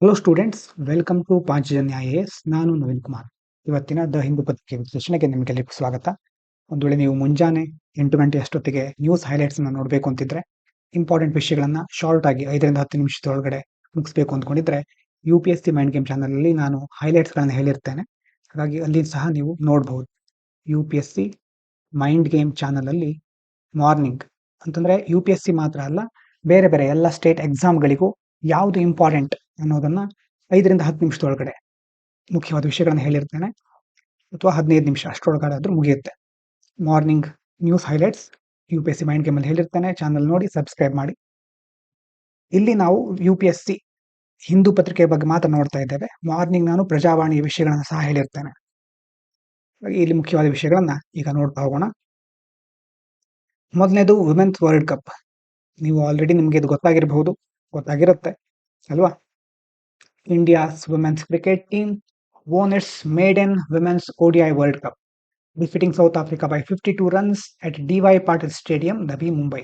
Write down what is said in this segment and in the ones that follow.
Hello students, welcome to Panchajanya IAS. ನಾನು ನವೀನ್ ಕುಮಾರ್. ಇವತ್ತಿನ the Hindu ಪತ್ರಿಕೆ ವಿಶ್ಲೇಷಣೆಗೆ ನಿಮಗೆಲ್ಲರಿಗೂ ಸ್ವಾಗತ. ಒಂದು ವೇಳೆ ನೀವು ಮುಂಜಾನೆ 8 ಗಂಟೆ ಅಷ್ಟೊತ್ತಿಗೆ ನ್ಯೂಸ್ ಹೈಲೈಟ್ಸ್ ಅನ್ನು ನೋಡಬೇಕು ಅಂತಿದ್ರೆ, ಇಂಪಾರ್ಟೆಂಟ್ ವಿಷಯಗಳನ್ನ ಶಾರ್ಟ್ ಆಗಿ 5ರಿಂದ 10 ನಿಮಿಷದೊಳಗಡೆ ಮುಗಿಸ್ಬೇಕು ಅಂದ್ಕೊಂಡಿದ್ರೆ, UPSC ಮೈಂಡ್ ಗೇಮ್ ಚಾನಲ್ ಅಲ್ಲಿ ನಾನು ಹೈಲೈಟ್ಸ್ ಗಳನ್ನ ಹೇಳಿರ್ತೇನೆ. ಹಾಗಾಗಿ ಅಲ್ಲಿ ಸಹ ನೀವು ನೋಡಬಹುದು. UPSC ಮೈಂಡ್ ಗೇಮ್ ಚಾನಲ್ ಅಲ್ಲಿ ಮಾರ್ನಿಂಗ್ ಅಂತಂದ್ರೆ UPSC ಮಾತ್ರ ಅಲ್ಲ, ಬೇರೆ ಬೇರೆ ಎಲ್ಲ ಸ್ಟೇಟ್ ಎಕ್ಸಾಮ್ಗಳಿಗೂ ಯಾವುದು ಇಂಪಾರ್ಟೆಂಟ್ ಅನ್ನೋದನ್ನ 5ರಿಂದ 10 ನಿಮಿಷದೊಳಗಡೆ ಮುಖ್ಯವಾದ ವಿಷಯಗಳನ್ನ ಹೇಳಿರ್ತೇನೆ, ಅಥವಾ 15 ನಿಮಿಷ ಅಷ್ಟರೊಳಗಡೆ ಆದ್ರೂ ಮುಗಿಯುತ್ತೆ. Morning news highlights UPSC mind game ಅಲ್ಲಿ ಹೇಳಿರ್ತೇನೆ. ಚಾನಲ್ ನೋಡಿ, ಸಬ್ಸ್ಕ್ರೈಬ್ ಮಾಡಿ. ಇಲ್ಲಿ ನಾವು UPSC ಹಿಂದೂ ಪತ್ರಿಕೆ ಬಗ್ಗೆ ಮಾತ್ರ ನೋಡ್ತಾ ಇದ್ದೇವೆ. ಮಾರ್ನಿಂಗ್ ನಾನು ಪ್ರಜಾವಾಣಿ ವಿಷಯಗಳನ್ನ ಸಹ ಹೇಳಿರ್ತೇನೆ. ಇಲ್ಲಿ ಮುಖ್ಯವಾದ ವಿಷಯಗಳನ್ನ ಈಗ ನೋಡ್ತಾ ಹೋಗೋಣ. ಮೊದಲನೇದು ವುಮೆನ್ಸ್ ವರ್ಲ್ಡ್ ಕಪ್. ನೀವು ಆಲ್ರೆಡಿ ನಿಮಗೆ ಇದು ಗೊತ್ತಾಗಿರುತ್ತೆ ಅಲ್ವಾ? India's women's cricket team won its maiden women's ODI World Cup, defeating South Africa by 52 runs at DY Patil Stadium, Navi Mumbai.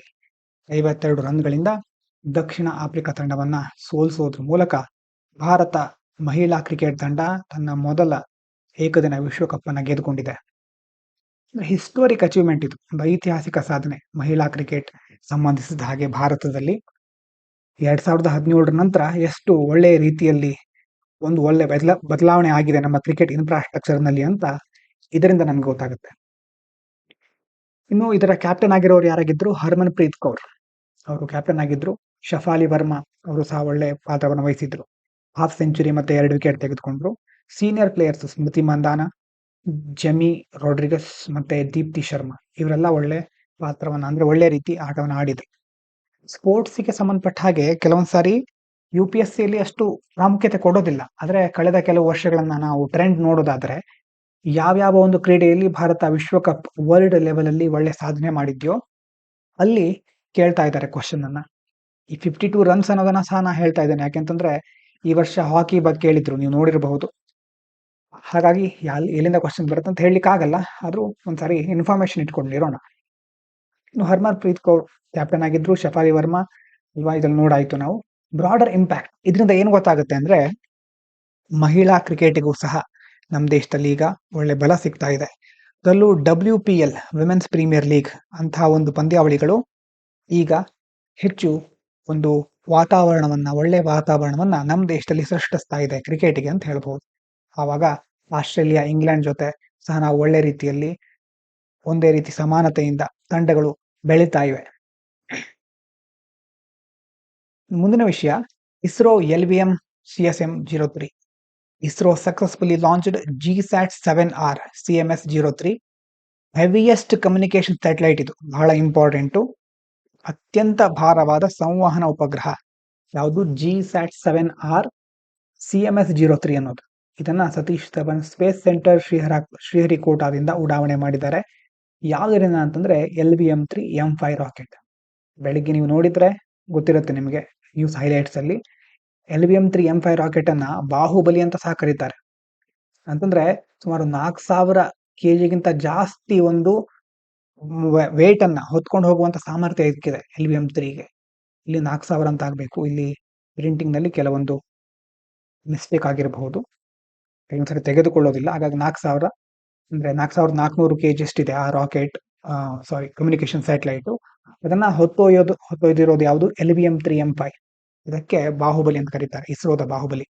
52 ರನ್ಗಳಿಂದ Dakshina Africa ತಂಡವನ್ನ ಸೋಲಿಸೋದ್ರ ಮೂಲಕ ಭಾರತ ಮಹಿಳಾ ಕ್ರಿಕೆಟ್ ತಂಡ ತನ್ನ ಮೊದಲ ಏಕದಿನ ವಿಶ್ವಕಪ್ ಅನ್ನ ಗೆದ್ದುಕೊಂಡಿದೆ. ಹಿಸ್ಟೋರಿಕ್ ಅಚೀವ್ಮೆಂಟ್ ಇದು, ಒಂದು ಐತಿಹಾಸಿಕ ಸಾಧನೆ ಮಹಿಳಾ ಕ್ರಿಕೆಟ್ ಸಂಬಂಧಿಸಿದ ಹಾಗೆ. ಭಾರತದಲ್ಲಿ 2017 ನಂತರ ಎಷ್ಟು ಒಳ್ಳೆಯ ರೀತಿಯಲ್ಲಿ ಒಂದು ಒಳ್ಳೆ ಬದಲಾವಣೆ ಆಗಿದೆ ನಮ್ಮ ಕ್ರಿಕೆಟ್ ಇನ್ಫ್ರಾಸ್ಟ್ರಕ್ಚರ್ ನಲ್ಲಿ ಅಂತ ಇದರಿಂದ ನಮ್ಗೆ ಗೊತ್ತಾಗುತ್ತೆ. ಇನ್ನು ಇದರ ಕ್ಯಾಪ್ಟನ್ ಆಗಿರೋರು ಯಾರಾಗಿದ್ರು? ಹರ್ಮನ್ ಪ್ರೀತ್ ಕೌರ್ ಅವರು ಕ್ಯಾಪ್ಟನ್ ಆಗಿದ್ರು. ಶಫಾಲಿ ವರ್ಮಾ ಅವರು ಸಹ ಒಳ್ಳೆ ಪಾತ್ರವನ್ನು ವಹಿಸಿದ್ರು. ಹಾಫ್ ಸೆಂಚುರಿ ಮತ್ತೆ 2 ವಿಕೆಟ್ ತೆಗೆದುಕೊಂಡ್ರು. ಸೀನಿಯರ್ ಪ್ಲೇಯರ್ಸ್ ಸ್ಮೃತಿ ಮಂದಾನ, ಜೆಮಿ ರೋಡ್ರಿಗಸ್ ಮತ್ತೆ ದೀಪ್ತಿ ಶರ್ಮಾ ಇವರೆಲ್ಲ ಒಳ್ಳೆ ಪಾತ್ರವನ್ನ, ಅಂದ್ರೆ ಒಳ್ಳೆ ರೀತಿ ಆಟವನ್ನು ಆಡಿದ್ರು. ಸ್ಪೋರ್ಟ್ಸ್ಗೆ ಸಂಬಂಧಪಟ್ಟ ಹಾಗೆ ಕೆಲವೊಂದ್ಸಾರಿ UPSCಯಲ್ಲಿ ಅಷ್ಟು ಪ್ರಾಮುಖ್ಯತೆ ಕೊಡೋದಿಲ್ಲ. ಆದ್ರೆ ಕಳೆದ ಕೆಲವು ವರ್ಷಗಳನ್ನ ನಾವು ಟ್ರೆಂಡ್ ನೋಡೋದಾದ್ರೆ, ಯಾವ್ಯಾವ ಒಂದು ಕ್ರೀಡೆಯಲ್ಲಿ ಭಾರತ ವಿಶ್ವಕಪ್ ವರ್ಲ್ಡ್ ಲೆವೆಲ್ ಅಲ್ಲಿ ಒಳ್ಳೆ ಸಾಧನೆ ಮಾಡಿದ್ಯೋ ಅಲ್ಲಿ ಕೇಳ್ತಾ ಇದ್ದಾರೆ ಕ್ವಶನ್ ಅನ್ನ. ಈ 52 ರನ್ಸ್ ಅನ್ನೋದನ್ನ ಸಹ ನಾ ಹೇಳ್ತಾ ಇದ್ದೇನೆ, ಯಾಕೆಂತಂದ್ರೆ ಈ ವರ್ಷ ಹಾಕಿ ಬಗ್ಗೆ ಕೇಳಿದ್ರು, ನೀವು ನೋಡಿರಬಹುದು. ಹಾಗಾಗಿ ಎಲ್ಲಿಂದ ಕ್ವಶನ್ ಬರುತ್ತೆ ಅಂತ ಹೇಳಲಿಕ್ಕೆ ಆಗಲ್ಲ, ಆದ್ರೂ ಒಂದ್ಸಾರಿ ಇನ್ಫಾರ್ಮೇಶನ್ ಇಟ್ಕೊಂಡಿರೋಣ. ಇನ್ನು ಹರ್ಮನ್ ಪ್ರೀತ್ ಕೌರ್ ಕ್ಯಾಪ್ಟನ್ ಆಗಿದ್ರು, ಶಫಾಲಿ ವರ್ಮಾ ಅಲ್ವಾ, ಇದ್ರಲ್ಲಿ ನೋಡಾಯ್ತು ನಾವು. ಬ್ರಾಡರ್ ಇಂಪ್ಯಾಕ್ಟ್ ಇದರಿಂದ ಏನು ಗೊತ್ತಾಗುತ್ತೆ ಅಂದ್ರೆ, ಮಹಿಳಾ ಕ್ರಿಕೆಟಿಗೂ ಸಹ ನಮ್ಮ ದೇಶದಲ್ಲಿ ಈಗ ಒಳ್ಳೆ ಬಲ ಸಿಗ್ತಾ ಇದೆ. ಅದರಲ್ಲೂ WPL ವಿಮೆನ್ಸ್ ಪ್ರೀಮಿಯರ್ ಲೀಗ್ ಅಂತಹ ಒಂದು ಪಂದ್ಯಾವಳಿಗಳು ಈಗ ಹೆಚ್ಚು ಒಂದು ಒಳ್ಳೆ ವಾತಾವರಣವನ್ನ ನಮ್ಮ ದೇಶದಲ್ಲಿ ಸೃಷ್ಟಿಸ್ತಾ ಇದೆ ಕ್ರಿಕೆಟಿಗೆ ಅಂತ ಹೇಳ್ಬಹುದು. ಆವಾಗ ಆಸ್ಟ್ರೇಲಿಯಾ, ಇಂಗ್ಲೆಂಡ್ ಜೊತೆ ಸಹ ನಾವು ಒಳ್ಳೆ ರೀತಿಯಲ್ಲಿ ಒಂದೇ ರೀತಿ ಸಮಾನತೆಯಿಂದ ತಂಡಗಳು ಬೆಳೀತಾ ಇವೆ. ಮುಂದಿನ ವಿಷಯ, ISRO LVM CSM 03. ISRO successfully launched GSAT-7R CMS 03, heaviest communication satellite. ಇದು ಬಹಳ ಇಂಪಾರ್ಟೆಂಟು, ಅತ್ಯಂತ ಭಾರವಾದ ಸಂವಹನ ಉಪಗ್ರಹ ಯಾವುದು? GSAT-7R CMS 03 ಅನ್ನೋದು. ಇದನ್ನ ಸತೀಶ್ ಧವನ್ ಸ್ಪೇಸ್ ಸೆಂಟರ್ ಶ್ರೀಹರಿಕೋಟಾದಿಂದ ಉಡಾವಣೆ ಮಾಡಿದ್ದಾರೆ. ಯಾವುದರಿಂದ ಅಂತಂದ್ರೆ LVM-3 M5 ರಾಕೆಟ್. ಬೆಳಿಗ್ಗೆ ನೀವು ನೋಡಿದ್ರೆ ಗೊತ್ತಿರುತ್ತೆ ನಿಮಗೆ ನ್ಯೂಸ್ ಹೈಲೈಟ್ಸ್ ಅಲ್ಲಿ. LVM-3 M5 ರಾಕೆಟ್ ಅನ್ನ ಬಾಹುಬಲಿ ಅಂತ ಸಹ ಕರೀತಾರೆ. ಅಂತಂದ್ರೆ ಸುಮಾರು 4000 kg ಜಾಸ್ತಿ ಒಂದು ವೇಟ್ ಅನ್ನ ಹೊತ್ಕೊಂಡು ಹೋಗುವಂತ ಸಾಮರ್ಥ್ಯ ಇದಕ್ಕಿದೆ LVM-3ಗೆ. ಇಲ್ಲಿ 4000 ಅಂತ ಆಗ್ಬೇಕು, ಇಲ್ಲಿ ಪ್ರಿಂಟಿಂಗ್ ನಲ್ಲಿ ಕೆಲವೊಂದು ಮಿಸ್ಟೇಕ್ ಆಗಿರಬಹುದು, ಒಂದ್ಸರಿ ತೆಗೆದುಕೊಳ್ಳೋದಿಲ್ಲ. ಹಾಗಾಗಿ 4000 ಅಂದ್ರೆ 4400 kg ಅಷ್ಟಿದೆ ಆ ರಾಕೆಟ್, ಕಮ್ಯುನಿಕೇಶನ್ ಸ್ಯಾಟಲೈಟ್. ಅದನ್ನ ಹೊತ್ತೊಯ್ದಿರೋದು ಯಾವುದು? LVM-3 M5. ಇದಕ್ಕೆ ಬಾಹುಬಲಿ ಅಂತ ಕರೀತಾರೆ, ಇಸ್ರೋದ ಬಾಹುಬಲಿ.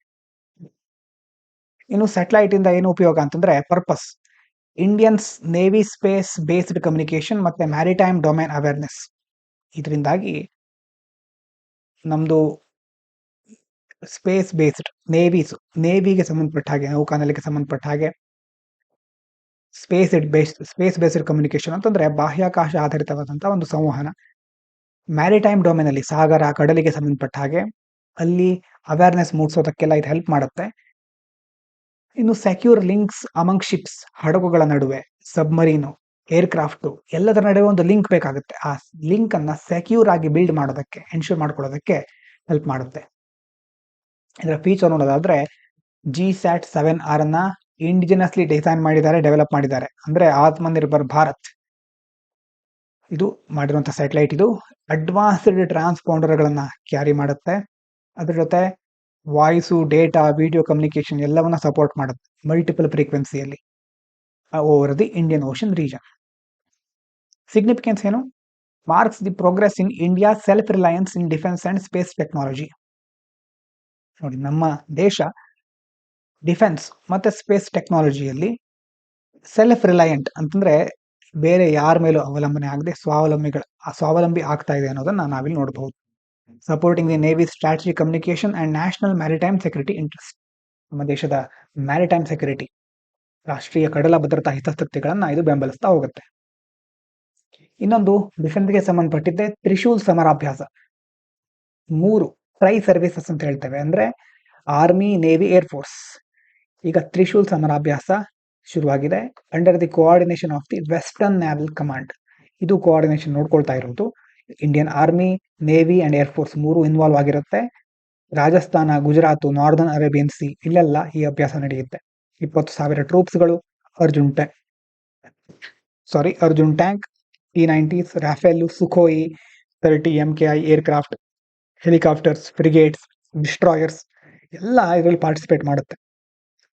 ಇನ್ನು ಸ್ಯಾಟಲೈಟ್ ಇಂದ ಏನು ಉಪಯೋಗ ಅಂತಂದ್ರೆ, purpose Indians navy space based communication ಮತ್ತೆ ಮ್ಯಾರಿಟೈಮ್ ಡೊಮೇನ್ ಅವೇರ್ನೆಸ್. ಇದರಿಂದಾಗಿ ನಮ್ದು ಸ್ಪೇಸ್ ಬೇಸ್ಡ್ ನೇವಿಗೆ ಸಂಬಂಧಪಟ್ಟ ಹಾಗೆ, ನೌಕಾನೆಲೆಗೆ ಸಂಬಂಧಪಟ್ಟ ಹಾಗೆ ಸ್ಪೇಸ್ ಬೇಸ್ಡ್ ಕಮ್ಯುನಿಕೇಶನ್ ಅಂತಂದ್ರೆ ಬಾಹ್ಯಾಕಾಶ ಆಧಾರಿತವಾದಂತಹ ಒಂದು ಸಂವಹನ. ಮ್ಯಾರಿಟೈಮ್ ಡೊಮೇನ್ ಅಲ್ಲಿ ಸಾಗರ, ಕಡಲಿಗೆ ಸಂಬಂಧಪಟ್ಟ ಹಾಗೆ ಅಲ್ಲಿ ಅವೇರ್ನೆಸ್ ಮೂಡಿಸೋದಕ್ಕೆಲ್ಲ ಇದು ಹೆಲ್ಪ್ ಮಾಡುತ್ತೆ. ಇನ್ನು ಸೆಕ್ಯೂರ್ ಲಿಂಕ್ಸ್ ಅಮಂಗ್ ಶಿಪ್ಸ್, ಹಡಗುಗಳ ನಡುವೆ, ಸಬ್ಮರೀನು, ಏರ್ಕ್ರಾಫ್ಟ್ ಎಲ್ಲದರ ನಡುವೆ ಒಂದು ಲಿಂಕ್ ಬೇಕಾಗುತ್ತೆ. ಆ ಲಿಂಕ್ ಅನ್ನ ಸೆಕ್ಯೂರ್ ಆಗಿ ಬಿಲ್ಡ್ ಮಾಡೋದಕ್ಕೆ, ಎನ್ಶೂರ್ ಮಾಡ್ಕೊಳ್ಳೋದಕ್ಕೆ ಹೆಲ್ಪ್ ಮಾಡುತ್ತೆ. ಇದರ ಫೀಚರ್ ನೋಡೋದಾದ್ರೆ, GSAT-7R ಅನ್ನ ಇಂಡಿಜಿನಸ್ಲಿ ಡಿಸೈನ್ ಮಾಡಿದ್ದಾರೆ, ಡೆವಲಪ್ ಮಾಡಿದ್ದಾರೆ. ಅಂದ್ರೆ ಆತ್ಮನಿರ್ಭರ್ ಭಾರತ್ ಇದು ಮಾಡಿರುವಂತಹ ಸ್ಯಾಟಲೈಟ್. ಇದು ಅಡ್ವಾನ್ಸ್ಡ್ ಟ್ರಾನ್ಸ್ಪಾಂಡರ್ ಗಳನ್ನ ಕ್ಯಾರಿ ಮಾಡುತ್ತೆ. ಅದ್ರ ಜೊತೆ ವಾಯ್ಸು, ಡೇಟಾ, ವಿಡಿಯೋ ಕಮ್ಯುನಿಕೇಶನ್ ಎಲ್ಲವನ್ನ ಸಪೋರ್ಟ್ ಮಾಡುತ್ತೆ ಮಲ್ಟಿಪಲ್ ಫ್ರೀಕ್ವೆನ್ಸಿಯಲ್ಲಿ over the Indian Ocean region. Significance ಏನು? Marks the progress in India self reliance in defence and space technology. ನೋಡಿ, ನಮ್ಮ ದೇಶ ಡಿಫೆನ್ಸ್ ಮತ್ತೆ ಸ್ಪೇಸ್ ಟೆಕ್ನಾಲಜಿಯಲ್ಲಿ ಸೆಲ್ಫ್ ರಿಲಯಂಟ್ ಅಂತಂದ್ರೆ ಬೇರೆ ಯಾರ ಮೇಲೂ ಅವಲಂಬನೆ ಆಗದೆ ಸ್ವಾವಲಂಬಿ ಆಗ್ತಾ ಇದೆ ಅನ್ನೋದನ್ನ ನಾವಿಲ್ಲಿ ನೋಡಬಹುದು. Supporting the navy strategic communication and national maritime security interest. ನಮ್ಮ ದೇಶದ ಮ್ಯಾರಿಟೈಮ್ ಸೆಕ್ಯೂರಿಟಿ, ರಾಷ್ಟ್ರೀಯ ಕಡಲ ಭದ್ರತಾ ಹಿತಾಸಕ್ತಿಗಳನ್ನ ಇದು ಬೆಂಬಲಿಸ್ತಾ ಹೋಗುತ್ತೆ. ಇನ್ನೊಂದು ಡಿಫೆನ್ಸ್ಗೆ ಸಂಬಂಧಪಟ್ಟಿದ್ದೆ ತ್ರಿಶೂಲ್ ಸಮರಾಭ್ಯಾಸ. 3 ಟ್ರೈ ಸರ್ವಿಸಸ್ ಅಂತ ಹೇಳ್ತೇವೆ, ಅಂದ್ರೆ ಆರ್ಮಿ, ನೇವಿ, ಏರ್ಫೋರ್ಸ್. ಈಗ ತ್ರಿಶೂಲ್ ಸಮರಾಭ್ಯಾಸ ಶುರುವಾಗಿದೆ under the coordination of the Western Naval Command. ಇದು ಕೋಆರ್ಡಿನೇಷನ್ ನೋಡ್ಕೊಳ್ತಾ ಇರೋದು. Indian army, navy and air force 3 involve ಆಗಿರುತ್ತೆ. Rajasthan, Gujarat, northern Arabian sea ಇಲ್ಲೆಲ್ಲ ಈ ಅಭ್ಯಾಸ ನಡೆಯುತ್ತೆ. 20,000 ಟ್ರೂಪ್ಸ್ಗಳು, Arjun tank, T-90s, Rafale, Sukhoi 30 MKI aircraft, helicopters, frigates, destroyers ಎಲ್ಲ ಇದರಲ್ಲಿ ಪಾರ್ಟಿಸಿಪೇಟ್ ಮಾಡುತ್ತೆ.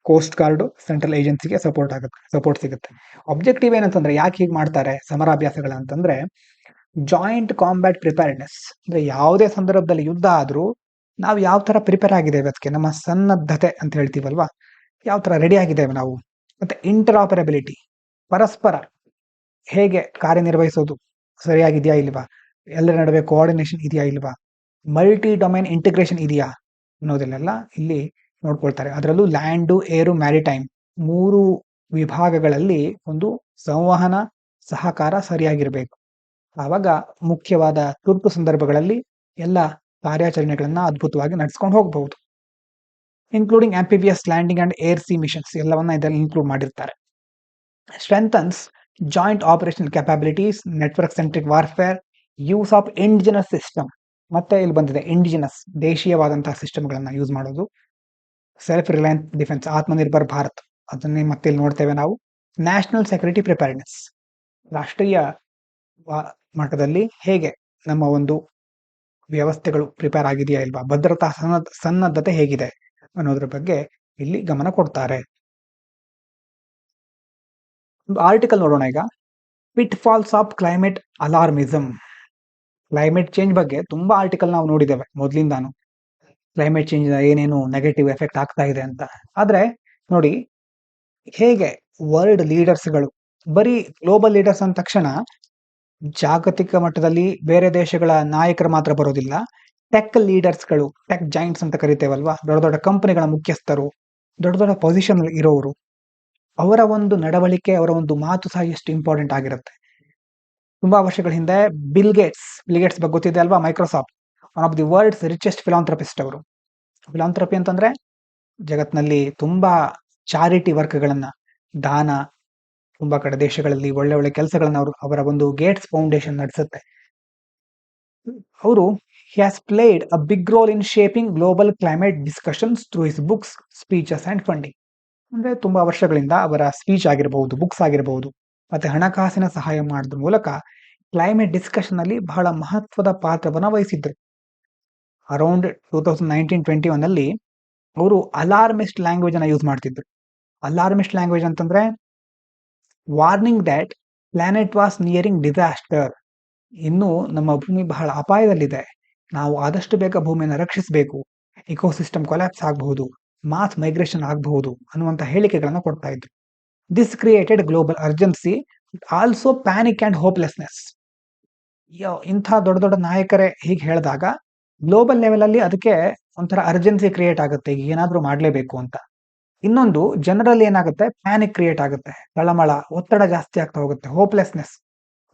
ಕೋಸ್ಟ್ ಗಾರ್ಡ್, ಸೆಂಟ್ರಲ್ ಏಜೆನ್ಸಿಗೆ ಸಪೋರ್ಟ್ ಸಿಗುತ್ತೆ. ಆಬ್ಜೆಕ್ಟಿವ್ ಏನಂತಂದ್ರೆ, ಯಾಕೆ ಹೀಗೆ ಮಾಡ್ತಾರೆ ಸಮರಾಭ್ಯಾಸಗಳಂತಂದ್ರೆ, ಜಾಯಿಂಟ್ ಕಾಂಬ್ಯಾಟ್ ಪ್ರಿಪೇರ್ಡ್ನೆಸ್. ಅಂದ್ರೆ ಯಾವುದೇ ಸಂದರ್ಭದಲ್ಲಿ ಯುದ್ಧ ಆದ್ರೂ ನಾವು ಯಾವ ತರ ಪ್ರಿಪೇರ್ ಆಗಿದ್ದೇವೆ ಅದಕ್ಕೆ, ನಮ್ಮ ಸನ್ನದ್ಧತೆ ಅಂತ ಹೇಳ್ತೀವಲ್ವಾ, ಯಾವ ತರ ರೆಡಿ ಆಗಿದ್ದೇವೆ ನಾವು. ಮತ್ತೆ ಇಂಟರಾಪರಬಿಲಿಟಿ, ಪರಸ್ಪರ ಹೇಗೆ ಕಾರ್ಯನಿರ್ವಹಿಸೋದು ಸರಿಯಾಗಿದೆಯಾ ಇಲ್ವಾ, ಎಲ್ಲರ ನಡುವೆ ಕೋಆರ್ಡಿನೇಷನ್ ಇದೆಯಾ ಇಲ್ವಾ, ಮಲ್ಟಿ ಡೊಮೈನ್ ಇಂಟಿಗ್ರೇಷನ್ ಇದೆಯಾ ಅನ್ನೋದನ್ನೆಲ್ಲ ಇಲ್ಲಿ ನೋಡ್ಕೊಳ್ತಾರೆ. ಅದರಲ್ಲೂ ಲ್ಯಾಂಡು, ಏರು, ಮ್ಯಾರಿಟೈಮ್ 3 ವಿಭಾಗಗಳಲ್ಲಿ ಒಂದು ಸಂವಹನ ಸಹಕಾರ ಸರಿಯಾಗಿರ್ಬೇಕು. ಆವಾಗ ಮುಖ್ಯವಾದ ತುರ್ತು ಸಂದರ್ಭಗಳಲ್ಲಿ ಎಲ್ಲ ಕಾರ್ಯಾಚರಣೆಗಳನ್ನ ಅದ್ಭುತವಾಗಿ ನಡೆಸ್ಕೊಂಡು ಹೋಗಬಹುದು. Including amphibious landing and air sea missions ಎಲ್ಲವನ್ನ ಇದರಲ್ಲಿ ಇನ್ಕ್ಲೂಡ್ ಮಾಡಿರ್ತಾರೆ. Strengthens joint operational capabilities, network centric warfare, use of indigenous system. ಮತ್ತೆ ಇಲ್ಲಿ ಬಂದಿದೆ ಇಂಡಿಜಿನಸ್, ದೇಶೀಯವಾದಂತಹ ಸಿಸ್ಟಮ್ಗಳನ್ನ ಯೂಸ್ ಮಾಡೋದು. Self reliance defence, Atmanirbhar Bharat, ಅದನ್ನೇ ಮತ್ತೆ ಇಲ್ಲಿ ನೋಡ್ತೇವೆ ನಾವು. ನ್ಯಾಷನಲ್ ಸೆಕ್ಯೂರಿಟಿ ಪ್ರಿಪೇರ್ಡ್ನೆಸ್, ರಾಷ್ಟ್ರೀಯ ಮಟ್ಟದಲ್ಲಿ ಹೇಗೆ ನಮ್ಮ ಒಂದು ವ್ಯವಸ್ಥೆಗಳು ಪ್ರಿಪೇರ್ ಆಗಿದೆಯಾ ಇಲ್ವಾ, ಭದ್ರತಾ ಸನ್ನದ್ಧತೆ ಹೇಗಿದೆ ಅನ್ನೋದ್ರ ಬಗ್ಗೆ ಇಲ್ಲಿ ಗಮನ ಕೊಡ್ತಾರೆ. ಒಂದು ಆರ್ಟಿಕಲ್ ನೋಡೋಣ ಈಗ. Pitfalls of climate alarmism. Climate change ಬಗ್ಗೆ ತುಂಬಾ ಆರ್ಟಿಕಲ್ ನಾವು ನೋಡಿದ್ದೇವೆ ಮೊದಲಿಂದಾನು, ಕ್ಲೈಮೇಟ್ ಚೇಂಜ್ ಏನೇನು ನೆಗೆಟಿವ್ ಎಫೆಕ್ಟ್ ಆಗ್ತಾ ಇದೆ ಅಂತ. ಆದ್ರೆ ನೋಡಿ ಹೇಗೆ ವರ್ಲ್ಡ್ ಲೀಡರ್ಸ್ಗಳು, ಬರೀ ಗ್ಲೋಬಲ್ ಲೀಡರ್ಸ್ ಅಂದ ತಕ್ಷಣ ಜಾಗತಿಕ ಮಟ್ಟದಲ್ಲಿ ಬೇರೆ ದೇಶಗಳ ನಾಯಕರು ಮಾತ್ರ ಬರೋದಿಲ್ಲ. ಟೆಕ್ ಲೀಡರ್ಸ್ಗಳು, ಟೆಕ್ ಜೈಂಟ್ಸ್ ಅಂತ ಕರಿತೇವಲ್ವಾ, ದೊಡ್ಡ ದೊಡ್ಡ ಕಂಪನಿಗಳ ಮುಖ್ಯಸ್ಥರು, ದೊಡ್ಡ ದೊಡ್ಡ ಪೊಸಿಷನ್ ಇರೋರು, ಅವರ ಒಂದು ನಡವಳಿಕೆ, ಅವರ ಒಂದು ಮಾತು ಸಹ ಎಷ್ಟು ಇಂಪಾರ್ಟೆಂಟ್ ಆಗಿರುತ್ತೆ. ತುಂಬಾ ವರ್ಷಗಳ ಹಿಂದೆ ಬಿಲ್ ಗೇಟ್ಸ್ ಬಗ್ಗೆ ಗೊತ್ತಿದೆ ಅಲ್ವಾ, Microsoft, one of the world's richest philanthropist ಅವರು. ಫಿಲಾಂಥ್ರಪಿ ಅಂತಂದ್ರೆ ಜಗತ್ನಲ್ಲಿ ತುಂಬಾ ಚಾರಿಟಿ ವರ್ಕ್ಗಳನ್ನ, ದಾನ, ತುಂಬಾ ಕಡೆ ದೇಶಗಳಲ್ಲಿ ಒಳ್ಳೆ ಒಳ್ಳೆ ಕೆಲಸಗಳನ್ನ ಅವರ ಒಂದು ಗೇಟ್ಸ್ ಫೌಂಡೇಶನ್ ನಡೆಸುತ್ತೆ. ಅವರು he has played a big role in shaping global climate discussions through his books, speeches and funding. ಅಂದ್ರೆ ತುಂಬಾ ವರ್ಷಗಳಿಂದ ಅವರ ಸ್ಪೀಚ್ ಆಗಿರಬಹುದು, ಬುಕ್ಸ್ ಆಗಿರಬಹುದು, ಮತ್ತೆ ಹಣಕಾಸಿನ ಸಹಾಯ ಮಾಡೋದ್ರ ಮೂಲಕ ಕ್ಲೈಮೇಟ್ ಡಿಸ್ಕಷನ್ ಅಲ್ಲಿ ಬಹಳ ಮಹತ್ವದ ಪಾತ್ರವನ್ನ ವಹಿಸಿದ್ರು. ಅರೌಂಡ್ 2019-21 ಅಲ್ಲಿ ಅವರು ಅಲಾರ್ಮಿಸ್ಟ್ ಲ್ಯಾಂಗ್ವೇಜ್ ಅನ್ನ ಯೂಸ್ ಮಾಡ್ತಿದ್ರು. ಅಲಾರ್ಮಿಸ್ಟ್ ಲ್ಯಾಂಗ್ವೇಜ್ ಅಂತಂದ್ರೆ warning that planet was nearing disaster. ಇನ್ನು ನಮ್ಮ ಭೂಮಿ ಬಹಳ ಅಪಾಯದಲ್ಲಿದೆ, ನಾವು ಆದಷ್ಟು ಬೇಗ ಭೂಮಿಯನ್ನು ರಕ್ಷಿಸಬೇಕು, ಇಕೋಸಿಸ್ಟಮ್ ಕೊಲ್ಯಾಪ್ಸ್ ಆಗಬಹುದು, ಮಾಸ್ ಮೈಗ್ರೇಷನ್ ಆಗಬಹುದು ಅನ್ನುವಂತ ಹೇಳಿಕೆಗಳನ್ನ ಕೊಡ್ತಾ ಇದ್ರು. This created global urgency, also panic and hopelessness. ಇಂಥ ದೊಡ್ಡ ದೊಡ್ಡ ನಾಯಕರೇ ಹೀಗೆ ಹೇಳಿದಾಗ ಗ್ಲೋಬಲ್ ಲೆವೆಲ್ ಅಲ್ಲಿ ಅದಕ್ಕೆ ಒಂಥರ ಅರ್ಜೆನ್ಸಿ ಕ್ರಿಯೇಟ್ ಆಗುತ್ತೆ, ಈಗ ಏನಾದ್ರೂ ಮಾಡ್ಲೇಬೇಕು ಅಂತ. ಇನ್ನೊಂದು ಜನರಲ್ಲಿ ಏನಾಗುತ್ತೆ, ಪ್ಯಾನಿಕ್ ಕ್ರಿಯೇಟ್ ಆಗುತ್ತೆ, ತಳಮಳ, ಒತ್ತಡ ಜಾಸ್ತಿ ಆಗ್ತಾ ಹೋಗುತ್ತೆ, ಹೋಪ್ಲೆಸ್ನೆಸ್,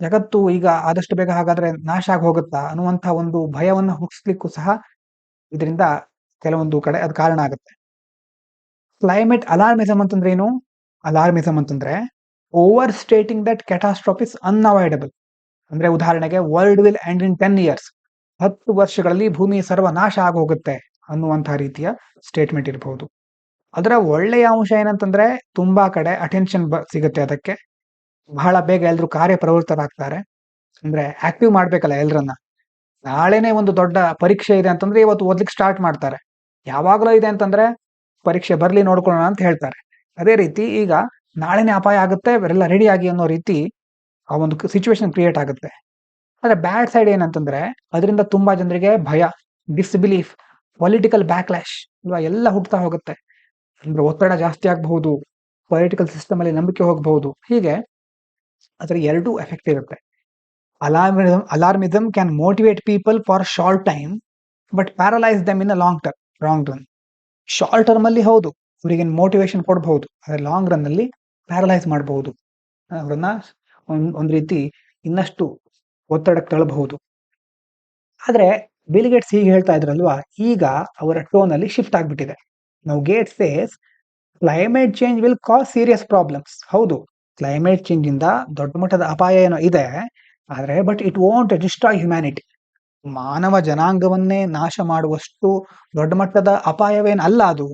ಜಗತ್ತು ಈಗ ಆದಷ್ಟು ಬೇಗ ಹಾಗಾದ್ರೆ ನಾಶ ಆಗಿ ಹೋಗುತ್ತಾ ಅನ್ನುವಂಥ ಒಂದು ಭಯವನ್ನು ಹುಟ್ಟಿಸ್ಲಿಕ್ಕೂ ಸಹ ಇದರಿಂದ ಕೆಲವೊಂದು ಕಡೆ ಅದು ಕಾರಣ ಆಗುತ್ತೆ. ಕ್ಲೈಮೇಟ್ ಅಲಾರ್ಮಿಸಮ್ ಅಂತಂದ್ರೆ ಏನು? ಅಲಾರ್ಮಿಸಮ್ ಅಂತಂದ್ರೆ overstating that catastrophe is unavoidable. ಅಂದ್ರೆ ಉದಾಹರಣೆಗೆ world will end in 10 years, 10 ವರ್ಷಗಳಲ್ಲಿ ಭೂಮಿ ಸರ್ವನಾಶ ಆಗೋಗುತ್ತೆ ಅನ್ನುವಂತಹ ರೀತಿಯ ಸ್ಟೇಟ್ಮೆಂಟ್ ಇರಬಹುದು. ಅದರ ಒಳ್ಳೆಯ ಅಂಶ ಏನಂತಂದ್ರೆ ತುಂಬಾ ಕಡೆ ಅಟೆನ್ಷನ್ ಸಿಗುತ್ತೆ ಅದಕ್ಕೆ, ಬಹಳ ಬೇಗ ಎಲ್ರು ಕಾರ್ಯಪ್ರವೃತ್ತರಾಗ್ತಾರೆ. ಅಂದ್ರೆ ಆಕ್ಟಿವ್ ಮಾಡ್ಬೇಕಲ್ಲ ಎಲ್ರನ್ನ. ನಾಳೆನೆ ಒಂದು ದೊಡ್ಡ ಪರೀಕ್ಷೆ ಇದೆ ಅಂತಂದ್ರೆ ಇವತ್ತು ಓದ್ಲಿಕ್ಕೆ ಸ್ಟಾರ್ಟ್ ಮಾಡ್ತಾರೆ, ಯಾವಾಗಲೂ ಇದೆ ಅಂತಂದ್ರೆ ಪರೀಕ್ಷೆ ಬರ್ಲಿ ನೋಡ್ಕೊಳ್ಳೋಣ ಅಂತ ಹೇಳ್ತಾರೆ. ಅದೇ ರೀತಿ ಈಗ ನಾಳೆನೇ ಅಪಾಯ ಆಗುತ್ತೆ, ಅವರೆಲ್ಲ ರೆಡಿ ಆಗಿ ಅನ್ನೋ ರೀತಿ ಆ ಒಂದು ಸಿಚುವೇಶನ್ ಕ್ರಿಯೇಟ್ ಆಗುತ್ತೆ. ಆದ್ರೆ ಬ್ಯಾಡ್ ಸೈಡ್ ಏನಂತಂದ್ರೆ ಅದರಿಂದ ತುಂಬಾ ಜನರಿಗೆ ಭಯ, ಡಿಸ್ಬಿಲೀಫ್, ಪೊಲಿಟಿಕಲ್ ಬ್ಯಾಕ್ಲಾಶ್ ಅಲ್ವಾ ಎಲ್ಲ ಹುಟ್ಟುತ್ತಾ ಹೋಗುತ್ತೆ. ಅಂದ್ರೆ ಒತ್ತಡ ಜಾಸ್ತಿ ಆಗಬಹುದು, ಪೊಲಿಟಿಕಲ್ ಸಿಸ್ಟಮ್ ಅಲ್ಲಿ ನಂಬಿಕೆ ಹೋಗಬಹುದು. ಹೀಗೆ ಅದರ ಎರಡೂ ಎಫೆಕ್ಟ್ ಇರುತ್ತೆ. Alarmism can motivate people for short time but paralyse them in a long run. Short term ಅಲ್ಲಿ ಹೌದು ಇವರಿಗೆ ಮೋಟಿವೇಶನ್ ಕೊಡಬಹುದು, ಆದ್ರೆ ಲಾಂಗ್ ರನ್ ಅಲ್ಲಿ ಪ್ಯಾರಲೈಸ್ ಮಾಡಬಹುದು, ಅವ್ರನ್ನ ಒಂದ್ ರೀತಿ ಇನ್ನಷ್ಟು ಒತ್ತಡಕ್ಕೆ ತಳ್ಳಬಹುದು. ಆದ್ರೆ ಬಿಲ್ ಗೇಟ್ಸ್ ಹೀಗೆ ಹೇಳ್ತಾ ಇದ್ರಲ್ವಾ, ಈಗ ಅವರ ಟೋನ್ ಅಲ್ಲಿ ಶಿಫ್ಟ್ ಆಗ್ಬಿಟ್ಟಿದೆ. ನಾವು Gates says climate change will cause serious problems. ಹೌದು, ಕ್ಲೈಮೇಟ್ ಚೇಂಜ್ ಇಂದ ದೊಡ್ಡ ಮಟ್ಟದ ಅಪಾಯ ಏನೋ ಇದೆ, ಆದ್ರೆ but it won't destroy humanity. ಮಾನವ ಜನಾಂಗವನ್ನೇ ನಾಶ ಮಾಡುವಷ್ಟು ದೊಡ್ಡ ಮಟ್ಟದ ಅಪಾಯವೇನ್ ಅಲ್ಲ ಅದು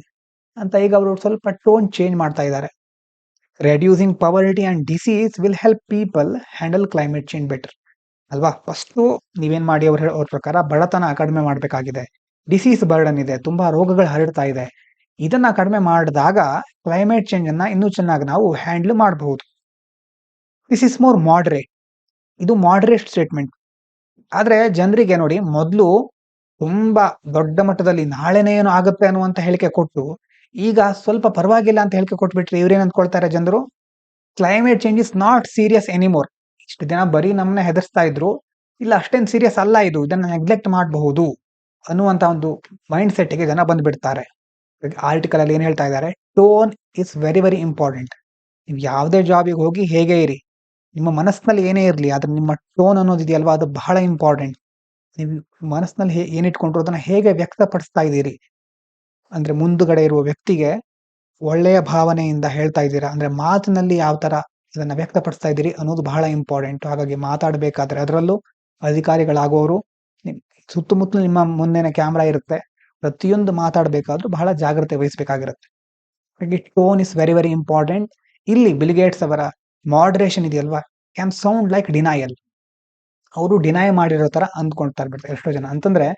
ಅಂತ ಈಗ ಅವರು ಸ್ವಲ್ಪ ಟೋನ್ ಚೇಂಜ್ ಮಾಡ್ತಾ ಇದ್ದಾರೆ. Reducing ಪವರ್ಟಿ and disease will help people handle climate change better ಅಲ್ವಾ. ಫಸ್ಟು ನೀವೇನ್ ಮಾಡಿ ಅವ್ರ ಪ್ರಕಾರ ಬಡತನ ಕಡಿಮೆ ಮಾಡಬೇಕಾಗಿದೆ, ಡಿಸೀಸ್ ಬರ್ಡನ್ ಇದೆ, ತುಂಬಾ ರೋಗಗಳು ಹರಡ್ತಾ ಇದೆ, ಇದನ್ನ ಕಡಿಮೆ ಮಾಡಿದಾಗ ಕ್ಲೈಮೇಟ್ ಚೇಂಜ್ ಅನ್ನ ಇನ್ನೂ ಚೆನ್ನಾಗಿ ನಾವು ಹ್ಯಾಂಡಲ್ ಮಾಡಬಹುದು. ದಿಸ್ ಇಸ್ ಮೋರ್ ಮಾಡರೇಟ್, ಇದು ಮಾಡರೇಟ್ ಸ್ಟೇಟ್ಮೆಂಟ್. ಆದ್ರೆ ಜನರಿಗೆ ನೋಡಿ, ಮೊದಲು ತುಂಬಾ ದೊಡ್ಡ ಮಟ್ಟದಲ್ಲಿ ನಾಳೆನೇ ಏನು ಆಗುತ್ತೆ ಅನ್ನುವಂತ ಹೇಳಿಕೆ ಕೊಟ್ಟು ಈಗ ಸ್ವಲ್ಪ ಪರವಾಗಿಲ್ಲ ಅಂತ ಹೇಳಿಕೆ ಕೊಟ್ಬಿಟ್ರೆ ಇವ್ರೇನ್ ಅಂದ್ಕೊಳ್ತಾರೆ ಜನರು, climate change is not serious anymore. ಇಷ್ಟು ದಿನ ಬರೀ ನಮ್ಮನ್ನ ಹೆದರ್ಸ್ತಾ ಇದ್ರು, ಇಲ್ಲ ಅಷ್ಟೇನ್ ಸೀರಿಯಸ್ ಅಲ್ಲ ಇದು, ಇದನ್ನ ನೆಗ್ಲೆಕ್ಟ್ ಮಾಡಬಹುದು ಅನ್ನುವಂತ ಒಂದು ಮೈಂಡ್ ಸೆಟ್ಗೆ ಜನ ಬಂದ್ಬಿಡ್ತಾರೆ. ಆರ್ಟಿಕಲ್ ಅಲ್ಲಿ ಏನ್ ಹೇಳ್ತಾ ಇದ್ದಾರೆ, tone is very very important. ನೀವು ಯಾವುದೇ ಜಾಬಿಗೆ ಹೋಗಿ ಹೇಗೆ ಇರಿ, ನಿಮ್ಮ ಮನಸ್ಸಿನಲ್ಲಿ ಏನೇ ಇರಲಿ, ಆದ್ರೆ ನಿಮ್ಮ ಟೋನ್ ಅನ್ನೋದಿದೆಯಲ್ವಾ ಅದು ಬಹಳ ಇಂಪಾರ್ಟೆಂಟ್. ನೀವು ಮನಸ್ಸಿನಲ್ಲಿ ಏನಿಟ್ಕೊಂಡ್ರು ಅದನ್ನ ಹೇಗೆ ವ್ಯಕ್ತಪಡಿಸ್ತಾ ಇದ್ದೀರಿ, ಅಂದ್ರೆ ಮುಂದುಗಡೆ ಇರುವ ವ್ಯಕ್ತಿಗೆ ಒಳ್ಳೆಯ ಭಾವನೆಯಿಂದ ಹೇಳ್ತಾ ಇದ್ದೀರಾ, ಅಂದ್ರೆ ಮಾತಿನಲ್ಲಿ ಯಾವ ತರ ಇದನ್ನ ವ್ಯಕ್ತಪಡಿಸ್ತಾ ಇದ್ದೀರಿ ಅನ್ನೋದು ಬಹಳ ಇಂಪಾರ್ಟೆಂಟ್. ಹಾಗಾಗಿ ಮಾತಾಡಬೇಕಾದ್ರೆ ಅದರಲ್ಲೂ ಅಧಿಕಾರಿಗಳಾಗುವವರು ಸುತ್ತಮುತ್ತಲು ನಿಮ್ಮ ಮುಂದೆನೆ ಕ್ಯಾಮ್ರಾ ಇರುತ್ತೆ, ಪ್ರತಿಯೊಂದು ಮಾತಾಡಬೇಕಾದ್ರೂ ಬಹಳ ಜಾಗ್ರತೆ ವಹಿಸಬೇಕಾಗಿರುತ್ತೆ. ಹಾಗೆ tone is very very important. ಇಲ್ಲಿ ಬಿಲ್ಗೇಟ್ಸ್ ಅವರ ಮಾಡರೇಷನ್ ಇದೆಯಲ್ವಾ, ಕ್ಯಾನ್ ಸೌಂಡ್ ಲೈಕ್ ಡಿನೈಯಲ್. ಅವರು ಡಿನೈ ಮಾಡಿರೋ ತರ ಅಂದ್ಕೊಳ್ತಾ ಇರ್ಬಿಡ್ತಾರೆ ಎಷ್ಟೋ ಜನ. ಅಂತಂದ್ರೆ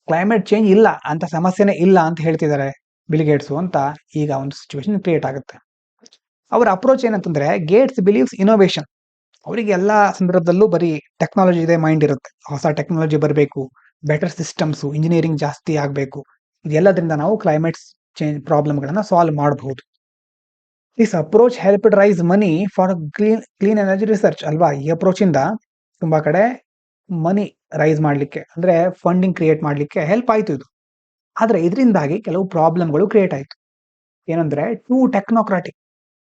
ಕ್ಲೈಮೇಟ್ ಚೇಂಜ್ ಇಲ್ಲ ಅಂತ, ಸಮಸ್ಯೆನೇ ಇಲ್ಲ ಅಂತ ಹೇಳ್ತಿದ್ದಾರೆ ಬಿಲ್ಗೇಟ್ಸು ಅಂತ ಈಗ ಒಂದು ಸಿಚುವೇಶನ್ ಕ್ರಿಯೇಟ್ ಆಗುತ್ತೆ. ಅವರ ಅಪ್ರೋಚ್ ಏನಂತಂದ್ರೆ, ಗೇಟ್ಸ್ ಬಿಲೀವ್ಸ್ ಇನೋವೇಷನ್. ಅವರಿಗೆ ಎಲ್ಲಾ ಸಂದರ್ಭದಲ್ಲೂ ಬರೀ ಟೆಕ್ನಾಲಜಿ ಇದೆ ಮೈಂಡ್ ಇರುತ್ತೆ, ಹೊಸ ಟೆಕ್ನಾಲಜಿ ಬರಬೇಕು, ಬೆಟರ್ ಸಿಸ್ಟಮ್ಸ್, ಇಂಜಿನಿಯರಿಂಗ್ ಜಾಸ್ತಿ ಆಗಬೇಕು, ಇದೆಲ್ಲದ್ರಿಂದ ನಾವು ಕ್ಲೈಮೇಟ್ ಚೇಂಜ್ ಪ್ರಾಬ್ಲಮ್ಗಳನ್ನ ಸಾಲ್ವ್ ಮಾಡಬಹುದು. This approach help raise money for clean energy research ಅಲ್ವಾ. ಈ ಅಪ್ರೋಚ್ ಇಂದ ತುಂಬಾ ಕಡೆ ಮನಿ ರೈಸ್ ಮಾಡ್ಲಿಕ್ಕೆ, ಅಂದ್ರೆ ಫಂಡಿಂಗ್ ಕ್ರಿಯೇಟ್ ಮಾಡ್ಲಿಕ್ಕೆ ಹೆಲ್ಪ್ ಆಯ್ತು ಇದು. ಆದ್ರೆ ಇದರಿಂದಾಗಿ ಕೆಲವು ಪ್ರಾಬ್ಲಮ್ಗಳು ಕ್ರಿಯೇಟ್ ಆಯ್ತು. ಏನಂದ್ರೆ ಟೂ ಟೆಕ್ನೋಕ್ರಾಟಿಕ್,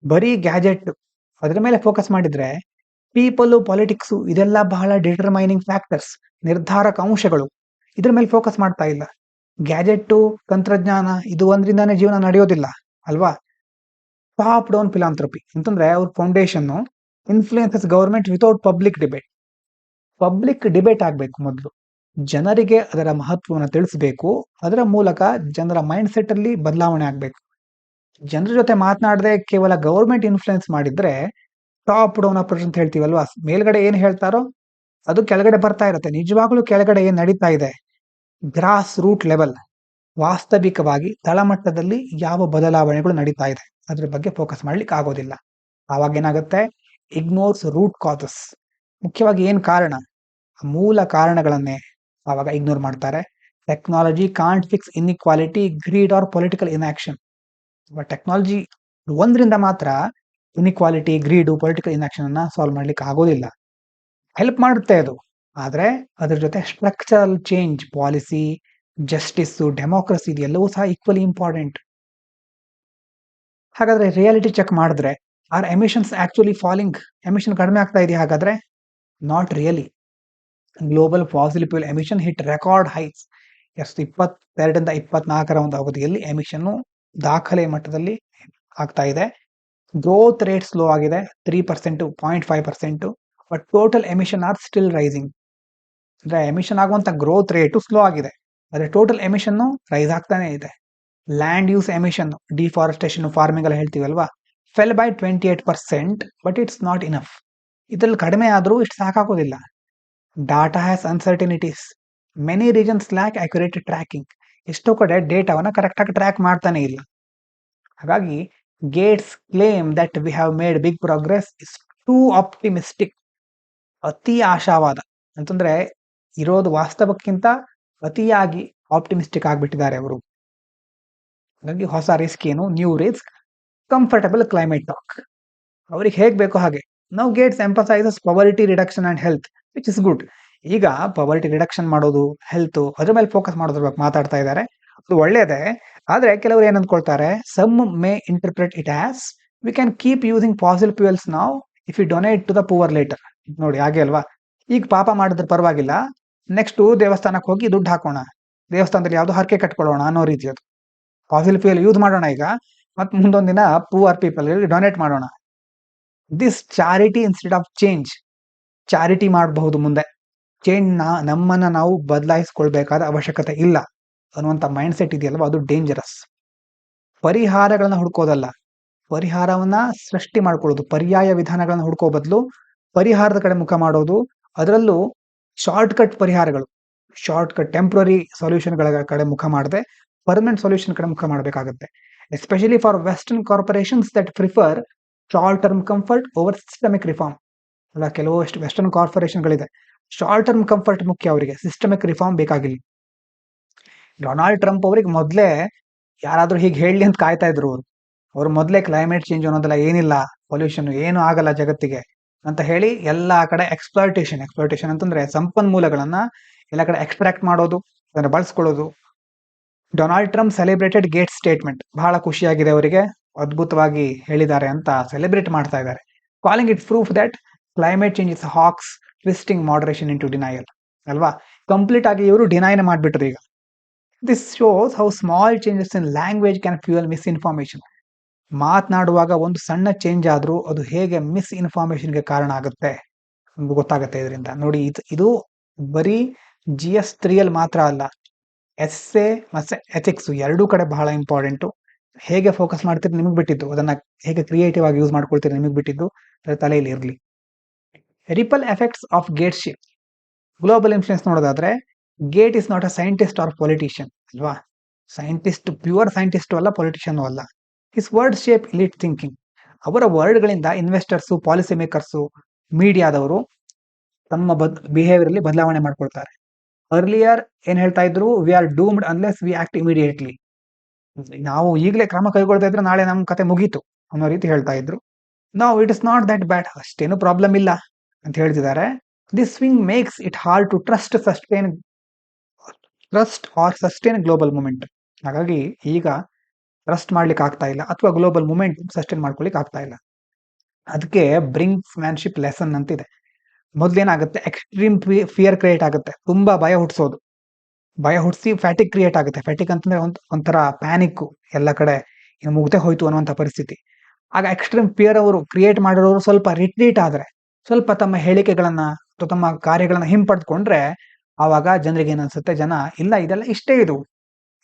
ಬರೀ ಗ್ಯಾಜೆಟ್ ಅದ್ರ ಮೇಲೆ ಫೋಕಸ್ ಮಾಡಿದ್ರೆ ಪೀಪಲ್, ಪಾಲಿಟಿಕ್ಸ್ ಇದೆಲ್ಲ ಬಹಳ ಡಿಟರ್ಮೈನಿಂಗ್ ಫ್ಯಾಕ್ಟರ್ಸ್, ನಿರ್ಧಾರಕ ಅಂಶಗಳು, ಇದ್ರ ಮೇಲೆ ಫೋಕಸ್ ಮಾಡ್ತಾ ಇಲ್ಲ. ಗ್ಯಾಜೆಟ್, ತಂತ್ರಜ್ಞಾನ ಇದು ಒಂದ್ರಿಂದಾನೇ ಜೀವನ ನಡೆಯೋದಿಲ್ಲ ಅಲ್ವಾ. ಟಾಪ್ ಡೌನ್ ಫಿಲಾಂಥ್ರಪಿ ಅಂತಂದ್ರೆ ಅವ್ರ foundation influences government without public debate. Public debate ಆಗ್ಬೇಕು, ಮೊದಲು ಜನರಿಗೆ ಅದರ ಮಹತ್ವವನ್ನು ತಿಳಿಸಬೇಕು, ಅದರ ಮೂಲಕ ಜನರ ಮೈಂಡ್ ಸೆಟ್ ಅಲ್ಲಿ ಬದಲಾವಣೆ ಆಗ್ಬೇಕು. ಜನರ ಜೊತೆ ಮಾತನಾಡದೆ ಕೇವಲ ಗವರ್ಮೆಂಟ್ ಇನ್ಫ್ಲೂಯೆನ್ಸ್ ಮಾಡಿದ್ರೆ ಟಾಪ್ ಡೌನ್ ಅಪ್ರೋಚ್ ಅಂತ ಹೇಳ್ತೀವಲ್ವಾ, ಮೇಲ್ಗಡೆ ಏನ್ ಹೇಳ್ತಾರೋ ಅದು ಕೆಳಗಡೆ ಬರ್ತಾ ಇರುತ್ತೆ. ನಿಜವಾಗ್ಲೂ ಕೆಳಗಡೆ ಏನ್ ನಡೀತಾ ಇದೆ, ಗ್ರಾಸ್ ರೂಟ್ ಲೆವೆಲ್, ವಾಸ್ತವಿಕವಾಗಿ ತಳಮಟ್ಟದಲ್ಲಿ ಯಾವ ಬದಲಾವಣೆಗಳು ನಡೀತಾ ಇದೆ ಅದ್ರ ಬಗ್ಗೆ ಫೋಕಸ್ ಮಾಡ್ಲಿಕ್ಕೆ ಆಗೋದಿಲ್ಲ. ಆವಾಗ ಏನಾಗುತ್ತೆ, ಇಗ್ನೋರ್ಸ್ ರೂಟ್ ಕಾಸಸ್. ಮುಖ್ಯವಾಗಿ ಏನ್ ಕಾರಣ, ಮೂಲ ಕಾರಣಗಳನ್ನೇ ಆವಾಗ ಇಗ್ನೋರ್ ಮಾಡ್ತಾರೆ. Technology can't fix inequality, greed or political inaction. Technology ಒಂದ್ರಿಂದ ಮಾತ್ರ ಇನ್ಇಕ್ವಾಲಿಟಿ, ಗ್ರೀಡು, ಪೊಲಿಟಿಕಲ್ ಇನ್ಆಕ್ಷನ್ ಅನ್ನ ಸಾಲ್ವ್ ಮಾಡ್ಲಿಕ್ಕೆ ಆಗೋದಿಲ್ಲ. ಹೆಲ್ಪ್ ಮಾಡುತ್ತೆ ಅದು, ಆದ್ರೆ ಅದ್ರ ಜೊತೆ structural change, policy, justice, democracy ಇದೆಲ್ಲವೂ ಸಹ ಈಕ್ವಲಿ ಇಂಪಾರ್ಟೆಂಟ್. ಹಾಗಾದ್ರೆ ರಿಯಾಲಿಟಿ ಚೆಕ್ ಮಾಡಿದ್ರೆ are emissions actually falling, emission ಕಡಿಮೆ ಆಗ್ತಾ ಇದೆಯಾ ಹಾಗಾದ್ರೆ? Not really. Global fossil fuel emission hit record heights. 2022ರಿಂದ 2024ರ ಒಂದು ಅವಧಿಯಲ್ಲಿ ಎಮಿಷನ್ ದಾಖಲೆ ಮಟ್ಟದಲ್ಲಿ ಆಗ್ತಾ ಇದೆ. ಗ್ರೋತ್ ರೇಟ್ ಸ್ಲೋ ಆಗಿದೆ, 3%, 0.5%, but total emission are still rising. ಅಂದ್ರೆ ಎಮಿಷನ್ ಆಗುವಂತ ಗ್ರೋತ್ ರೇಟ್ ಸ್ಲೋ ಆಗಿದೆ, ಆದ್ರೆ ಟೋಟಲ್ ಎಮಿಷನ್ ರೈಸ್ ಆಗ್ತಾನೆ ಇದೆ. Land use emission, deforestation, farming ಎಲ್ಲ ಹೇಳ್ತೀವಲ್ವಾ, fell by 28%, but it's not enough. ಇದ್ರಲ್ಲಿ ಕಡಿಮೆ ಆದ್ರೂ ಇಷ್ಟು ಸಾಕಾಗೋದಿಲ್ಲ. Data has uncertainties, many regions lack accurate tracking. ಎಷ್ಟೋ ಕಡೆ ಡೇಟಾವನ್ನ ಕರೆಕ್ಟ್ ಆಗಿ ಟ್ರ್ಯಾಕ್ ಮಾಡ್ತಾನೆ ಇಲ್ಲ. ಹಾಗಾಗಿ Gates claim that we have made big progress is too optimistic. ಅತಿ ಆಶಾವಾದ ಅಂತಂದ್ರೆ ಇರೋದು ವಾಸ್ತವಕ್ಕಿಂತ ಅತಿಯಾಗಿ ಆಪ್ಟಿಮಿಸ್ಟಿಕ್ ಆಗ್ಬಿಟ್ಟಿದ್ದಾರೆ ಅವರು. ಹಾಗಾಗಿ ಹೊಸ ರಿಸ್ಕ್ ಏನು? New risk, comfortable climate talk. ಅವ್ರಿಗೆ ಹೇಗ್ ಬೇಕೋ ಹಾಗೆ. ನಾವು Gates emphasises poverty reduction and health, which is good. ಈಗ ಪವರ್ಟಿ ರಿಡಕ್ಷನ್ ಮಾಡೋದು, ಹೆಲ್ತ್, ಅದ್ರ ಮೇಲೆ ಫೋಕಸ್ ಮಾಡೋದ್ರ ಬಗ್ಗೆ ಮಾತಾಡ್ತಾ ಇದ್ದಾರೆ. ಅದು ಒಳ್ಳೇದೇ. ಆದ್ರೆ ಕೆಲವರು ಏನ್ ಅಂದ್ಕೊಳ್ತಾರೆ, some may interpret it as we can keep using fossil fuels now if you donate to the poor later. ನೋಡಿ, ಹಾಗೆ ಅಲ್ವಾ? ಈಗ ಪಾಪ ಮಾಡಿದ್ರೆ ಪರವಾಗಿಲ್ಲ, ನೆಕ್ಸ್ಟ್ ದೇವಸ್ಥಾನಕ್ಕೆ ಹೋಗಿ ದುಡ್ಡು ಹಾಕೋಣ, ದೇವಸ್ಥಾನದಲ್ಲಿ ಯಾವ್ದೋ ಹರಕೆ ಕಟ್ಕೊಳ್ಳೋಣ ಅನ್ನೋ ರೀತಿ. ಅದು ಫಾಸಿಲ್ ಫ್ಯೂಯಲ್ ಯೂಸ್ ಮಾಡೋಣ ಈಗ, ಮತ್ತೆ ಮುಂದೊಂದ್ ದಿನ ಪೂವರ್ ಪೀಪಲ್ ಡೊನೇಟ್ ಮಾಡೋಣ. This charity instead of change. Charity ಮಾಡಬಹುದು ಮುಂದೆ, ಚೇಂಜ್ ನಮ್ಮನ್ನ ನಾವು ಬದಲಾಯಿಸ್ಕೊಳ್ಬೇಕಾದ ಅವಶ್ಯಕತೆ ಇಲ್ಲ ಅನ್ನುವಂಥ ಮೈಂಡ್ ಸೆಟ್ ಇದೆಯಲ್ವ, ಅದು ಡೇಂಜರಸ್. ಪರಿಹಾರಗಳನ್ನ ಹುಡ್ಕೋದಲ್ಲ, ಪರಿಹಾರವನ್ನ ಸೃಷ್ಟಿ ಮಾಡ್ಕೊಳ್ಳೋದು. ಪರ್ಯಾಯ ವಿಧಾನಗಳನ್ನ ಹುಡ್ಕೋ ಬದಲು ಪರಿಹಾರದ ಕಡೆ ಮುಖ ಮಾಡೋದು. ಅದರಲ್ಲೂ ಶಾರ್ಟ್ ಕಟ್ ಪರಿಹಾರಗಳು, ಶಾರ್ಟ್ ಕಟ್ ಟೆಂಪ್ರರಿ ಸೊಲ್ಯೂಷನ್ಗಳ ಕಡೆ ಮುಖ ಮಾಡದೆ ಪರ್ಮನೆಂಟ್ ಸೊಲ್ಯೂಷನ್ ಕಡೆ ಮುಖ ಮಾಡಬೇಕಾಗುತ್ತೆ. Especially for western corporations that prefer short term comfort over systemic reform. ಅಲ್ಲ, ಕೆಲವಷ್ಟು ವೆಸ್ಟರ್ನ್ ಕಾರ್ಪೊರೇಷನ್ಗಳಿದೆ, ಶಾರ್ಟ್ ಟರ್ಮ್ ಕಂಫರ್ಟ್ ಮುಖ್ಯ ಅವರಿಗೆ, ಸಿಸ್ಟಮಿಕ್ ರಿಫಾರ್ಮ್ ಬೇಕಾಗಿಲ್ಲ. ಡೊನಾಲ್ಡ್ ಟ್ರಂಪ್ ಅವ್ರಿಗೆ ಮೊದಲೇ ಯಾರಾದ್ರೂ ಹೀಗೆ ಹೇಳಿ ಅಂತ ಕಾಯ್ತಾ ಇದ್ರು. ಅವ್ರು ಮೊದಲೇ ಕ್ಲೈಮೇಟ್ ಚೇಂಜ್ ಅನ್ನೋದೆಲ್ಲ ಏನಿಲ್ಲ, ಪೊಲ್ಯೂಷನ್ ಏನು ಆಗಲ್ಲ ಜಗತ್ತಿಗೆ ಅಂತ ಹೇಳಿ ಎಲ್ಲಾ ಕಡೆ ಎಕ್ಸ್ಪ್ಲಾಯ್ಟೇಷನ್ ಅಂತಂದ್ರೆ ಸಂಪನ್ಮೂಲಗಳನ್ನ ಎಲ್ಲ ಕಡೆ ಎಕ್ಸ್ಟ್ರಾಕ್ಟ್ ಮಾಡೋದು, ಅದನ್ನ ಬಳಸ್ಕೊಳ್ಳೋದು. Donald Trump celebrated Gates statement. ಬಹಳ ಖುಷಿಯಾಗಿದೆ ಅವರಿಗೆ, ಅದ್ಭುತವಾಗಿ ಹೇಳಿದ್ದಾರೆ ಅಂತ ಸೆಲೆಬ್ರೇಟ್ ಮಾಡ್ತಾ ಇದ್ದಾರೆ. Calling it proof that climate change is hoax twisting moderation into denial. ಅಲ್ವಾ? ಕಂಪ್ಲೀಟ್ ಆಗಿ ಇವರು ಡಿನೈನ್ ಮಾಡ್ಬಿಟ್ರು ಈಗ. This shows how small changes in language can fuel misinformation. ಮಾತನಾಡುವಾಗ ಒಂದು ಸಣ್ಣ ಚೇಂಜ್ ಆದ್ರೂ ಅದು ಹೇಗೆ ಮಿಸ್ಇನ್ಫಾರ್ಮೇಶನ್ಗೆ ಕಾರಣ ಆಗುತ್ತೆ ಗೊತ್ತಾಗುತ್ತೆ ಇದರಿಂದ. ನೋಡಿ, ಇದು ಬರೀ GS3 ಅಲ್ಲಿ ಮಾತ್ರ ಅಲ್ಲ, ಎಸ್ಸೆ ಮತ್ತೆ ಎಥಿಕ್ಸ್ ಎರಡೂ ಕಡೆ ಬಹಳ ಇಂಪಾರ್ಟೆಂಟು. ಹೇಗೆ ಫೋಕಸ್ ಮಾಡ್ತೀರಿ ನಿಮಗೆ ಬಿಟ್ಟಿದ್ದು, ಅದನ್ನ ಹೇಗೆ ಕ್ರಿಯೇಟಿವ್ ಆಗಿ ಯೂಸ್ ಮಾಡ್ಕೊಳ್ತೀರಿ ನಿಮಗೆ ಬಿಟ್ಟಿದ್ದು, ತಲೆಯಲ್ಲಿ ಇರಲಿ. Ripple effects of Gates shift. Global influence ನೋಡೋದಾದ್ರೆ, Gates is not a scientist or politician ಅಲ್ವಾ? ಸೈಂಟಿಸ್ಟ್, ಪ್ಯೂರ್ ಸೈಂಟಿಸ್ಟು ಅಲ್ಲ, ಪೊಲಿಟಿಷಿಯನ್ ಅಲ್ಲ. His word shape lit thinking. ಅವರ ವರ್ಡ್ಗಳಿಂದ ಇನ್ವೆಸ್ಟರ್ಸು, ಪಾಲಿಸಿ ಮೇಕರ್ಸು, ಮೀಡಿಯಾದವರು ತಮ್ಮ ಬಿಹೇವಿಯರ್ ಅಲ್ಲಿ ಬದಲಾವಣೆ ಮಾಡ್ಕೊಳ್ತಾರೆ. ಅರ್ಲಿಯರ್ ಏನ್ ಹೇಳ್ತಾ ಇದ್ರು, we are doomed unless we act immediately. ನಾವು ಈಗಲೇ ಕ್ರಮ ಕೈಗೊಳ್ತಾ ಇದ್ರೆ ನಾಳೆ ನಮ್ ಕತೆ ಮುಗೀತು ಅನ್ನೋ ರೀತಿ ಹೇಳ್ತಾ ಇದ್ರು. Now it is not that bad, ಅಷ್ಟೇನು ಪ್ರಾಬ್ಲಮ್ ಇಲ್ಲ ಅಂತ ಹೇಳ್ತಿದ್ದಾರೆ. This swing makes it hard to trust or sustain global moment. ಹಾಗಾಗಿ ಈಗ ಟ್ರಸ್ಟ್ ಮಾಡ್ಲಿಕ್ಕೆ ಆಗ್ತಾ ಇಲ್ಲ, ಅಥವಾ ಗ್ಲೋಬಲ್ ಮೂಮೆಂಟ್ ಸಸ್ಟೈನ್ ಮಾಡ್ಕೊಳ್ಲಿಕ್ಕೆ ಆಗ್ತಾ ಇಲ್ಲ. ಅದಕ್ಕೆ ಬ್ರಿಂಗ್ ಮ್ಯಾನ್ಶಿಪ್ ಲೆಸನ್ ಅಂತಿದೆ. ಮೊದ್ಲೇನಾಗುತ್ತೆ, ಎಕ್ಸ್ಟ್ರೀಮ್ ಫಿಯರ್ ಕ್ರಿಯೇಟ್ ಆಗುತ್ತೆ, ತುಂಬಾ ಭಯ ಹುಟ್ಟಿಸೋದು, ಭಯ ಹುಟ್ಟಿಸಿ ಫ್ಯಾಟಿಕ್ ಕ್ರಿಯೇಟ್ ಆಗುತ್ತೆ. ಫ್ಯಾಟಿಕ್ ಅಂತಂದ್ರೆ ಒಂಥರ ಪ್ಯಾನಿಕ್, ಎಲ್ಲ ಕಡೆ ಇನ್ನು ಮುಗ್ದೆ ಹೋಯ್ತು ಅನ್ನುವಂಥ ಪರಿಸ್ಥಿತಿ. ಆಗ ಎಕ್ಸ್ಟ್ರೀಮ್ ಫಿಯರ್ ಅವರು ಕ್ರಿಯೇಟ್ ಮಾಡಿರೋರು ಸ್ವಲ್ಪ ರಿಟ್ರೀಟ್ ಆದ್ರೆ, ಸ್ವಲ್ಪ ತಮ್ಮ ಹೇಳಿಕೆಗಳನ್ನ ಅಥವಾ ತಮ್ಮ ಕಾರ್ಯಗಳನ್ನ ಹಿಂಪಡೆದುಕೊಂಡ್ರೆ, ಆವಾಗ ಜನರಿಗೆ ಏನನ್ಸುತ್ತೆ, ಜನ ಇಲ್ಲ ಇದೆಲ್ಲ ಇಷ್ಟೇ, ಇದು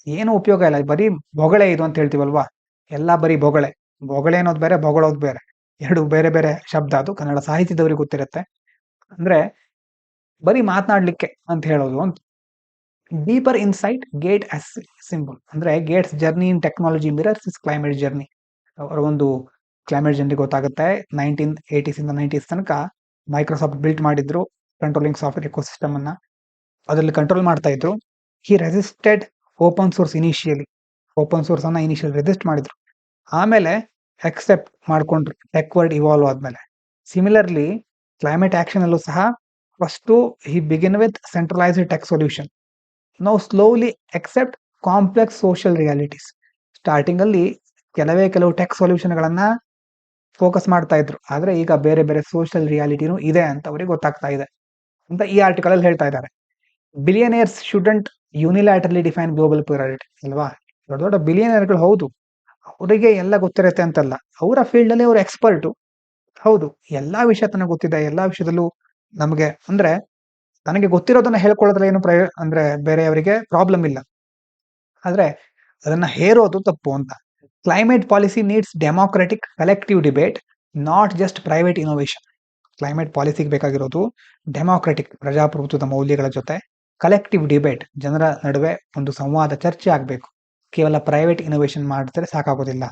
ಏನು ಉಪಯೋಗ ಇಲ್ಲ, ಬರೀ ಬೊಗಳೆ ಇದು ಅಂತ ಹೇಳ್ತೀವಲ್ವಾ, ಎಲ್ಲ ಬರೀ ಬೊಗಳೆ. ಬೊಗಳೆ ಅನ್ನೋದು ಬೇರೆ, ಬೊಗಳೋದು ಬೇರೆ, ಎರಡು ಬೇರೆ ಬೇರೆ ಶಬ್ದ. ಅದು ಕನ್ನಡ ಸಾಹಿತ್ಯದವ್ರಿಗೆ ಗೊತ್ತಿರುತ್ತೆ. ಅಂದ್ರೆ ಬರೀ ಮಾತನಾಡ್ಲಿಕ್ಕೆ ಅಂತ ಹೇಳೋದು ಅಂತ. Deeper insight Gates as symbol. ಅಂದ್ರೆ Gates journey in technology mirrors his climate journey. ಅವರ ಒಂದು ಕ್ಲೈಮೇಟ್ ಜರ್ನಿ ಗೊತ್ತಾಗುತ್ತೆ. 1980s ಇಂದ 90s ತನಕ ಮೈಕ್ರೋಸಾಫ್ಟ್ ಬಿಲ್ಟ್ ಮಾಡಿದ್ರು ಕಂಟ್ರೋಲಿಂಗ್ ಸಾಫ್ಟ್ವೇರ್ ಎಕೋಸಿಸ್ಟಮ್ ಅನ್ನ, ಅದರಲ್ಲಿ ಕಂಟ್ರೋಲ್ ಮಾಡ್ತಾ ಇದ್ರು. He resisted open source initially. Open source ಅನ್ನ ಇನಿಷಿಯಲ್ ರೆಸಿಸ್ಟ್ ಮಾಡಿದ್ರು, ಆಮೇಲೆ ಅಕ್ಸೆಪ್ಟ್ ಮಾಡ್ಕೊಂಡ್ರು ಟೆಕ್ ವರ್ಡ್ ಇವಾಲ್ವ್ ಆದ್ಮೇಲೆ. ಸಿಮಿಲರ್ಲಿ ಕ್ಲೈಮೇಟ್ ಆಕ್ಷನ್ ಅಲ್ಲೂ ಸಹ first he begin with centralised tech solution, ನಾವು slowly accept complex social realities. Starting ಅಲ್ಲಿ ಕೆಲವು ಟೆಕ್ ಸೊಲ್ಯೂಷನ್ ಗಳನ್ನ ಫೋಕಸ್ ಮಾಡ್ತಾ ಇದ್ರು, ಆದ್ರೆ ಈಗ ಬೇರೆ ಬೇರೆ ಸೋಷಿಯಲ್ ರಿಯಾಲಿಟಿನೂ ಇದೆ ಅಂತ ಅವ್ರಿಗೆ ಗೊತ್ತಾಗ್ತಾ ಇದೆ ಅಂತ ಈ ಆರ್ಟಿಕಲ್ ಅಲ್ಲಿ ಹೇಳ್ತಾ ಇದ್ದಾರೆ. Billionaires shouldn't unilaterally define global purity ಅಲ್ವಾ? ದೊಡ್ಡ ದೊಡ್ಡ ಬಿಲಿಯನೇರ್ಗಳು ಹೌದು, ಅವರಿಗೆ ಎಲ್ಲ ಗೊತ್ತಿರುತ್ತೆ ಅಂತಲ್ಲ, ಅವರ ಫೀಲ್ಡ್ ಅಲ್ಲಿ ಅವರು ಎಕ್ಸ್ಪರ್ಟು. ಹೌದು, ಎಲ್ಲಾ ವಿಷಯ ತನಗೆ ಗೊತ್ತಿದೆ, ಎಲ್ಲಾ ವಿಷಯದಲ್ಲೂ ನಮಗೆ ಅಂದ್ರೆ ತನಗೆ ಗೊತ್ತಿರೋದನ್ನ ಹೇಳ್ಕೊಳ್ಳೋದ್ರಲ್ಲಿ ಏನು ಅಂದ್ರೆ ಬೇರೆಯವರಿಗೆ ಪ್ರಾಬ್ಲಮ್ ಇಲ್ಲ, ಆದ್ರೆ ಅದನ್ನ ಹೇರೋದು ತಪ್ಪು ಅಂತ. Climate policy needs democratic collective debate, not just private innovation. Climate ಪಾಲಿಸಿಗೆ ಬೇಕಾಗಿರೋದು ಡೆಮಾಕ್ರೆಟಿಕ್, ಪ್ರಜಾಪ್ರಭುತ್ವದ ಮೌಲ್ಯಗಳ ಜೊತೆ ಕಲೆಕ್ಟಿವ್ ಡಿಬೇಟ್, ಜನರ ನಡುವೆ ಒಂದು ಸಂವಾದ ಚರ್ಚೆ ಆಗಬೇಕು. ಕೇವಲ ಪ್ರೈವೇಟ್ ಇನೋವೇಷನ್ ಮಾಡಿದ್ರೆ ಸಾಕಾಗೋದಿಲ್ಲ.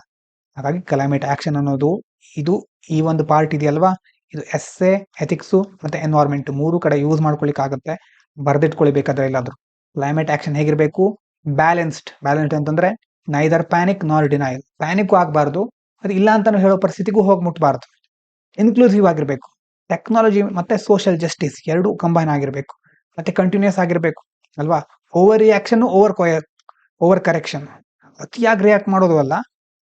ಹಾಗಾಗಿ ಕ್ಲೈಮೇಟ್ ಆಕ್ಷನ್ ಅನ್ನೋದು ಇದು ಈ ಒಂದು ಪಾರ್ಟ್ ಇದೆಯಲ್ವಾ, ಇದು ಎಸ್ಸೆ, ಎಥಿಕ್ಸು ಮತ್ತೆ ಎನ್ವೈರ್ಮೆಂಟ್ ಮೂರು ಕಡೆ ಯೂಸ್ ಮಾಡ್ಕೊಳ್ಳಿಕ್ಕಾಗುತ್ತೆ. ಬರ್ದಿಟ್ಕೊಳ್ಬೇಕಾದ್ರೆ ಎಲ್ಲಾದ್ರೂ ಕ್ಲೈಮೇಟ್ ಆಕ್ಷನ್ ಹೇಗಿರಬೇಕು, ಬ್ಯಾಲೆನ್ಸ್ಡ್ ಅಂತಂದ್ರೆ ನೈದರ್ ಪ್ಯಾನಿಕ್ ನಾರ್ ಡಿನೈಲ್. ಪ್ಯಾನಿಕ್ ಆಗಬಾರ್ದು, ಅದು ಇಲ್ಲ ಅಂತಾನು ಹೇಳೋ ಪರಿಸ್ಥಿತಿಗೂ ಹೋಗಿ ಮುಟ್ಬಾರ್ದು. ಇನ್ಕ್ಲೂಸಿವ್ ಆಗಿರ್ಬೇಕು. ಟೆಕ್ನಾಲಜಿ ಮತ್ತೆ ಸೋಷಿಯಲ್ ಜಸ್ಟಿಸ್ ಎರಡು ಕಂಬೈನ್ ಆಗಿರ್ಬೇಕು. ಮತ್ತೆ ಕಂಟಿನ್ಯೂಸ್ ಆಗಿರ್ಬೇಕು ಅಲ್ವಾ. Over reaction, over correction. ಅತಿಯಾಗಿ ರಿಯಾಕ್ಟ್ ಮಾಡೋದು ಅಲ್ಲ,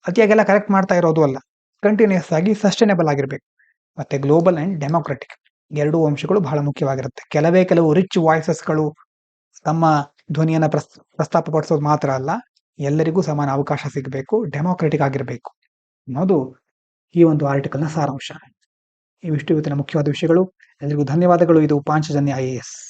ಅತಿಯಾಗೆಲ್ಲ ಕರೆಕ್ಟ್ ಮಾಡ್ತಾ ಇರೋದು ಅಲ್ಲ. ಕಂಟಿನ್ಯೂಸ್ ಆಗಿ ಸಸ್ಟೈನಬಲ್ ಆಗಿರ್ಬೇಕು. ಮತ್ತೆ ಗ್ಲೋಬಲ್ ಅಂಡ್ ಡೆಮೋಕ್ರೆಟಿಕ್ ಎರಡೂ ಅಂಶಗಳು ಬಹಳ ಮುಖ್ಯವಾಗಿರುತ್ತೆ. ಕೆಲವು ರಿಚ್ ವಾಯ್ಸಸ್ಗಳು ತಮ್ಮ ಧ್ವನಿಯನ್ನ ಪ್ರಸ್ತಾಪ ಪಡಿಸೋದು ಮಾತ್ರ ಅಲ್ಲ, ಎಲ್ಲರಿಗೂ ಸಮಾನ ಅವಕಾಶ ಸಿಗಬೇಕು, ಡೆಮೋಕ್ರೆಟಿಕ್ ಆಗಿರಬೇಕು ಅನ್ನೋದು ಈ ಒಂದು ಆರ್ಟಿಕಲ್ನ ಸಾರಾಂಶ. ಇವಿಷ್ಟು ಇವತ್ತಿನ ಮುಖ್ಯವಾದ ವಿಷಯಗಳು. ಎಲ್ಲರಿಗೂ ಧನ್ಯವಾದಗಳು. ಇದು ಪಾಂಚಜನ್ಯ IAS.